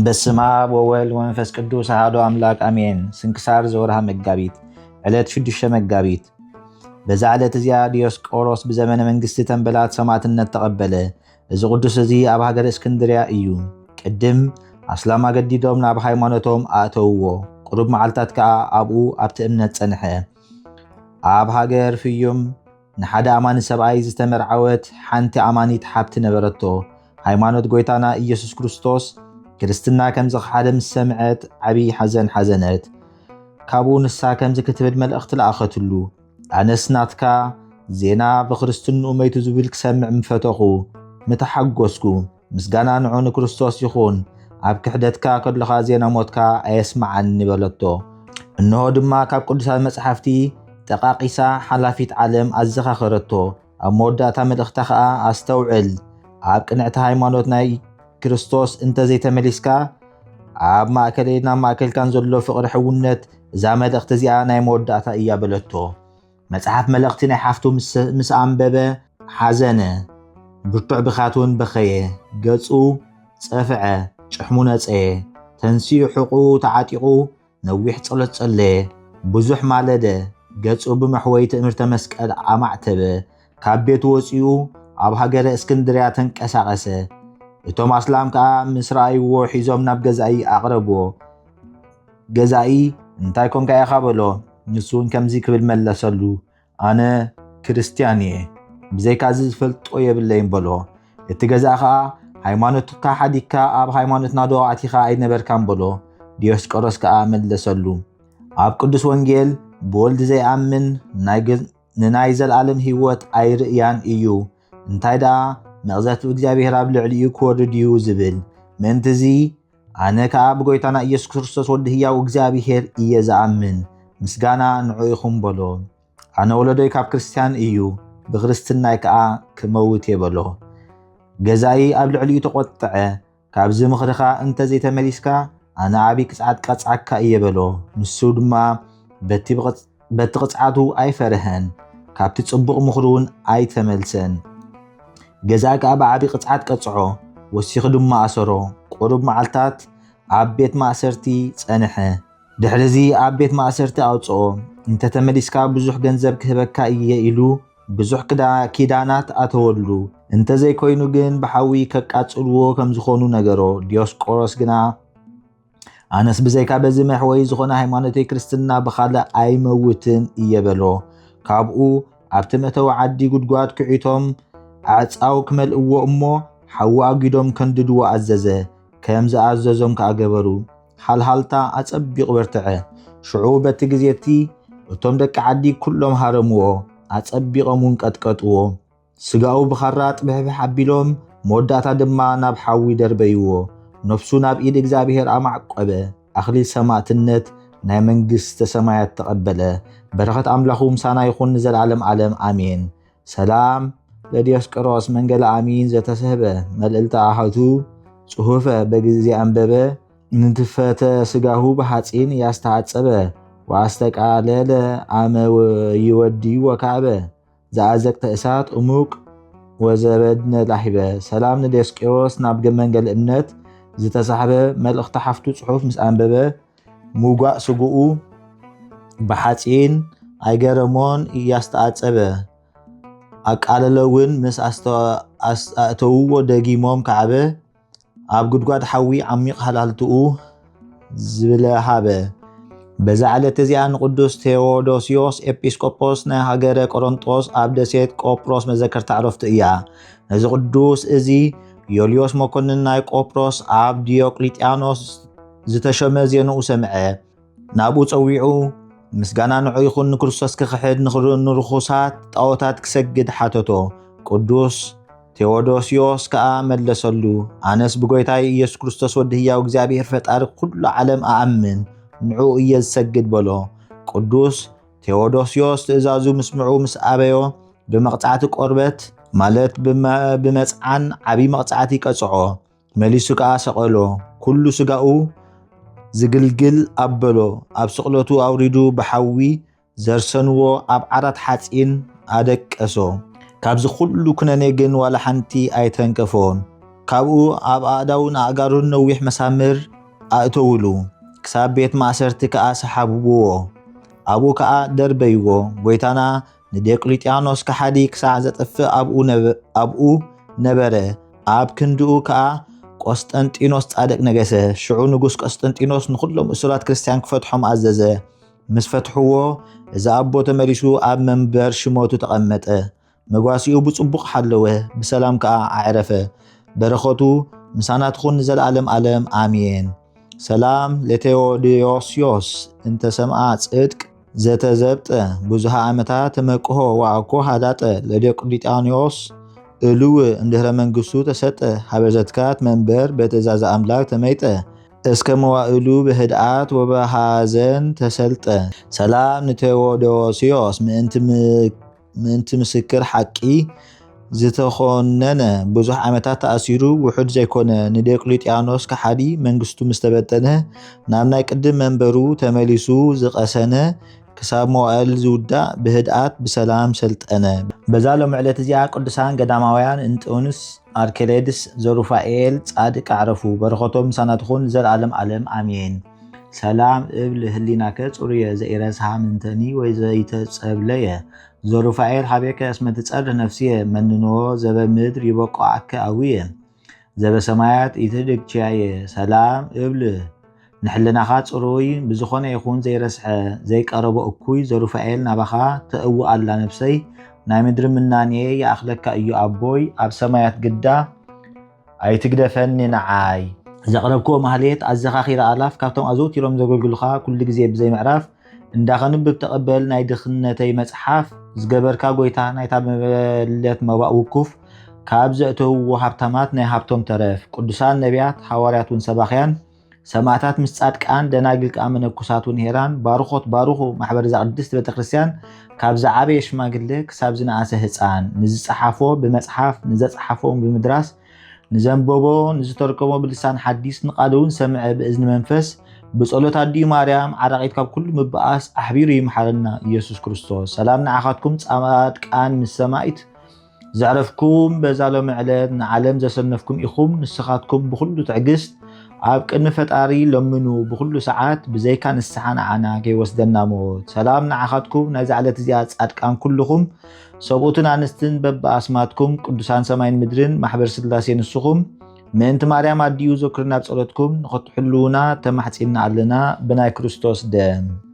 በስመ አብ ወወልድ ወመንፈስ ቅዱስ አሐዱ አምላክ አሜን። ስንክሳር ዘወርሃ መጋቢት ዕለት 6 መጋቢት። በዛ ዕለት እዚያ ዲዮስቆሮስ ብዘመነ መንግስቲ ተንበላት ሰማዕትነት ተቐበለ። እዚ ቅዱስ እዚ ኣብ ሃገረ እስክንድርያ እዩ። ቅድም ኣስላም ኣገዲዶም ናብ ሃይማኖቶም ኣእተውዎ። ቁሩብ መዓልታት ከዓ ኣብኡ ኣብቲ እምነት ጸንሐ። ኣብ ሃገር ፍዩም ንሓደ ኣማኒ ሰብኣይ ዝተመርዓወት ሓንቲ ኣማኒት ሓብቲ ነበረቶ። ሃይማኖት ጎይታና ኢየሱስ ክርስቶስ ክርስትና ከምዚ ሓደ ምስ ሰምዐት ዓብይ ሓዘን ሓዘነት። ካብኡ ንሳ ከምዚ ክትብል መልእኽቲ ለኣኸትሉ፣ ኣነስ ናትካ ዜና ብክርስትንኡ መይቱ ዝብል ክሰምዕ ምፈተኹ ምተሓጐስኩ። ምስጋና ንዑ ንክርስቶስ ይኹን። ኣብ ክሕደትካ ከለኻ ዜና ሞትካ ኣየስማዓኒ በለቶ። እንሆ ድማ ካብ ቅዱሳት መጽሓፍቲ ጠቓቂሳ ሓላፊት ዓለም ኣዘኻኸረቶ። ኣብ መወዳእታ መልእኽታ ከዓ ኣስተውዕል፣ ኣብ ቅንዕቲ ሃይማኖት ናይ ክርስቶስ እንተዘይተመሊስካ ኣብ ማእከለይ ናብ ማእከልካን ዘሎ ፍቕሪ ሕውነት እዛ መልእኽቲ እዚኣ ናይ መወዳእታ እያ በለቶ። መጽሓፍ መልእኽቲ ናይ ሓፍቱ ምስ ኣንበበ ሓዘነ፣ ብርቱዕ ብኻቱን በኸየ፣ ገጹ ጸፍዐ፣ ጭሕሙ ነጸየ፣ ተንሲኡ ሕቑ ተዓጢቑ ነዊሕ ጸሎት ጸለየ፣ ብዙሕ ማለደ፣ ገጹ ብመሕወይ ትእምርተ መስቀል ኣማዕተበ። ካብ ቤቱ ወፂኡ ኣብ ሃገረ እስክንድርያ ተንቀሳቐሰ። እቶም ኣስላም ከዓ ምስ ረኣይዎ ሒዞም ናብ ገዛኢ ኣቕረብዎ። ገዛኢ እንታይ ኮንካ ኢኻ በሎ። ንሱን ከምዚ ክብል መለሰሉ፣ ኣነ ክርስቲያን እየ፣ ብዘይካዚ ዝፈልጦ የብለይን በሎ። እቲ ገዛኢ ከዓ ሃይማኖትካ ሓዲግካ ኣብ ሃይማኖትና ዶ ኣቲኻ ኣይነበርካን በሎ። ዲዮስቆሮስ ከዓ መለሰሉ፣ ኣብ ቅዱስ ወንጌል ብወልዲ ዘይኣምን ንናይ ዘለዓለም ህይወት ኣይርእያን እዩ። እንታይ ደኣ መቕዘት እግዚኣብሔር ኣብ ልዕሊኡ ክወርድ እዩ ዝብል። ምእንትዚ ኣነ ከዓ ብጎይታና ኢየሱስ ክርስቶስ ወዲ ህያው እግዚኣብሔር እየ ዝኣምን። ምስጋና ንዑ ይኹን በሎ። ኣነ ወለዶይ ካብ ክርስቲያን እዩ፣ ብክርስትናይ ከዓ ክመውት የበሎ። ገዛኢ ኣብ ልዕሊኡ ተቖጥዐ። ካብዚ ምኽርኻ እንተዘይተመሊስካ ኣነ ዓብይ ቅፅዓት ቀፅዓካ እየ በሎ። ንሱ ድማ በቲ ቅፅዓቱ ኣይፈርሐን፣ ካብቲ ጽቡቕ ምኽሩ እውን ኣይተመልሰን። ገዛኢ ከዓ ብዓብይ ቅፅዓት ቀፅዖ፣ ወሲኹ ድማ ኣሰሮ። ቁሩብ መዓልታት ኣብ ቤት ማእሰርቲ ጸንሐ። ድሕሪዚ ኣብ ቤት ማእሰርቲ ኣውፅኦ። እንተተመሊስካ ብዙሕ ገንዘብ ክህበካ እየ ኢሉ ብዙሕ ኪዳናት ኣተወሉ። እንተዘይኮይኑ ግን ብሓዊ ከቃጽልዎ ከም ዝኾኑ ነገሮ። ዲዮስቆሮስ ግና ኣነስ ብዘይካ በዚ መሕወይ ዝኾነ ሃይማኖተይ ክርስትና ብኻልእ ኣይመውትን እየ በሎ። ካብኡ ኣብቲ መእተዊ ዓዲ ጉድጓድ ክዒቶም ኣዕፃው ክመልእዎ እሞ ሓዊ ኣጊዶም ከንድድዎ ኣዘዘ። ከም ዝኣዘዞም ከዓ ገበሩ። ሓልሃልታ ኣጸቢቑ በርትዐ። ሽዑ በቲ ግዜቲ እቶም ደቂ ዓዲ ኩሎም ሃረምዎ፣ ኣጸቢቖም እውን ቀጥቀጥዎ። ስጋኡ ብኻራ ጥብሕብሕ ኣቢሎም መወዳእታ ድማ ናብ ሓዊ ደርበይዎ። ነፍሱ ናብ ኢድ እግዚኣብሔር ኣማዕቆበ። ኣኽሊል ሰማዕትነት ናይ መንግሥተ ሰማያት ተቐበለ። በረኸት ኣምላኹ ምሳና ይኹን ንዘለዓለም ዓለም ኣሜን። ሰላም ለዲዮስቆሮስ መንገለ አሚን ዘተሰህበ መልእልተ አሃቱ ጽሑፈ በጊዜ አንበበ ንትፈተ ስጋሁ በሐፂን ያስተዓጸበ ወአስተቃለለ አመ ይወዲ ወካዕበ ዘአዘቅተ እሳት እሙቅ ወዘበድነ ላሂበ። ሰላም ለዲዮስቆሮስ ናብ መንገለ እምነት ዝተሳሕበ መልእኽተ ሓፍቱ ጽሑፍ ምስ አንበበ ሙጓእ ስጉኡ በሐፂን ኣይገረሞን እያስተዓጸበ ኣቃለለውን ምስ ኣእተውዎ ደጊሞም ከዓበ ኣብ ጉድጓድ ሓዊ ዓሚቕ ሃላልትኡ ዝብለሃበ። በዛ ዕለት እዚኣ ንቅዱስ ቴዎዶስዮስ ኤጲስቆጶስ ናይ ሃገረ ቆሮንጦስ ኣብ ደሴት ቆጵሮስ መዘከርታ ዕረፍቱ እያ። ነዚ ቅዱስ እዚ ዮልዮስ መኮንን ናይ ቆጵሮስ ኣብ ዲዮቅሊጥያኖስ ዝተሸመ ዜንኡ ሰምዐ። ናብኡ ፀዊዑ ምስጋና ንዑ ይኹን ንክርስቶስ ክኽሕድ ንርኹሳት ጣዖታት ክሰግድ ሓተቶ። ቅዱስ ቴዎዶስዮስ ከዓ መለሰሉ፣ ኣነስ ብጎይታይ ኢየሱስ ክርስቶስ ወዲ ህያው እግዚኣብሔር ፈጣሪ ኩሉ ዓለም ኣኣምን፣ ንዑ እየ ዝሰግድ በሎ። ቅዱስ ቴዎዶስዮስ ትእዛዙ ምስምዑ ምስ ኣበዮ ብመቕጻዕቲ ቆርበት ማለት ብመጽዓን ዓብይ መቕጻዕቲ ቀጽዖ። መሊሱ ከዓ ሰቐሎ። ኩሉ ስጋኡ ዝግልግል ኣበሎ። ኣብ ስቕለቱ ኣውሪዱ ብሓዊ ዘርሰንዎ ኣብ ዓራት ሓፂን ኣደቀሶ። ካብዚ ኩሉ ኩነኔ ግን ዋላ ሓንቲ ኣይተንከፎን። ካብኡ ኣብ ኣእዳውን ኣእጋሩን ነዊሕ መሳምር ኣእተውሉ ክሳብ ቤት ማእሰርቲ ከዓ ሰሓብዎ ኣብኡ ከዓ ደርበይዎ ጎይታና ንዲዮቅልጥያኖስ ከሓዲ ክሳዕ ዘጠፍእ ኣብኡ ነበረ ኣብ ክንድኡ ከዓ ቆስጠንጢኖስ ጻድቅ ነገሰ ሽዑ ንጉስ ቆስጠንጢኖስ ንኩሎም እሱራት ክርስቲያን ክፈትሖም ኣዘዘ ምስ ፈትሕዎ እዚ ኣቦ ተመሊሱ ኣብ መንበር ሽሞቱ ተቐመጠ መጓሲኡ ብጽቡቕ ሓለወ ብሰላም ከዓ ኣዕረፈ በረኸቱ ምሳናትኹን ዘለዓለም ዓለም ኣሜን ሰላም ለቴዎዶስዮስ እንተ ሰምዓ ጽድቅ ዘተዘብጠ ብዙሃ ዓመታት ተመቅሆ ዋዕኮ ሃዳጠ ለዲዮቅልጥያኖስ እልው እንድህረ መንግስቱ ተሰጠ ሃበዘትካት መንበር በትእዛዝ አምላክ ተመይጠ እስከ መዋእሉ በህድአት ወበሃዘን ተሰልጠ ሰላም ንቴዎዶስዮስ ምእንቲ ምስክር ሓቂ ዝተኾነነ ብዙሕ ዓመታት ተኣሲሩ ውሑድ ዘይኮነ ንዲዮቅልጥያኖስ ከሓዲ መንግስቱ ምስተበጠነ ናብ ናይ ቅድም መንበሩ ተመሊሱ ዝቐሰነ ክሳብ መዋእል ዝውዳእ ብህድአት ብሰላም ሰልጠነ በዛ ሎም ዕለት እዚኣ ቅዱሳን ገዳማውያን እንጦንስ አርኬሌድስ ዘሩፋኤል ጻድቅ አዕረፉ በረኸቶም ምሳናትኹን ዘለዓለም ዓለም አሜን ሰላም እብል ህሊናከ ጽሩየ ዘኢረስሃ ምንተኒ ወይ ዘይተጸብለየ ዘሩፋኤል ሓቤከ እስመ ትጸርህ ነፍስየ መንኖ ዘበምድር ይበቋዓከ ኣውየ ዘበሰማያት ኢትድግችያየ ሰላም እብል ንሕልናኻ ጽሩይ ብዝኾነ ይኹን ዘይረስሐ ዘይቀረቦ እኩይ ዘሩፋኤል ናባኻ ተእው ኣላ ነፍሰይ ናይ ምድሪ ምናንየ ይኣኽለካ እዩ ኣቦይ ኣብ ሰማያት ግዳ ኣይትግደፈኒ ንዓይ ዘቕረብክዎ ማህሌት ኣዘኻኺረ ኣላፍ ካብቶም ኣዘውቲሮም ዘገልግሉኻ ኩሉ ግዜ ብዘይ ምዕራፍ እንዳኸንብብ ተቐበል ናይ ድኽነተይ መጽሓፍ ዝገበርካ ጎይታ ናይታ መበለት መባእ ውኩፍ ካብ ዘእተውዎ ሃብታማት ናይ ሃብቶም ተረፍ ቅዱሳን ነቢያት ሐዋርያትን ሰባኽያን ሰማዕታት ምስ ጻድቃን ደናግል ከዓ መነኩሳቱን ሄራን ባርኾት ባርኹ ማሕበር ቅድስት ቤተክርስቲያን ካብ ዝዓበየ ሽማግለ ክሳብ ዝነኣሰ ህፃን ንዝፀሓፎ ብመጽሓፍ ንዘፀሓፎም ብምድራስ ንዘንበቦ ንዝተርከቦ ብልሳን ሓዲስ ንቃለውን ሰምዐ ብእዝኒ መንፈስ بصلوات عدي مريم عراقيت كاب كل مبقاس أحبيري محرنا يسوع كريستوس سلام نعاقتكم تسامات كان من السمايت زعرفكم بزالو معلن عالم زسنفكم إخوم نسخاتكم بخلو تعجست عابك إن فتاري لمنو بخلو ساعات بزي كان السحان عنا كي وسدنا موت سلام نعاقتكم نزعلت زياد ساعات كان كلهم صوبوتنا نستن بباسماتكم قدسان سماين مدرن محبر سلاسي نسخهم من مريم عديو ذكرنا بصلاتكم نخط حلونا تمحتنا علنا بناي كريستوس دم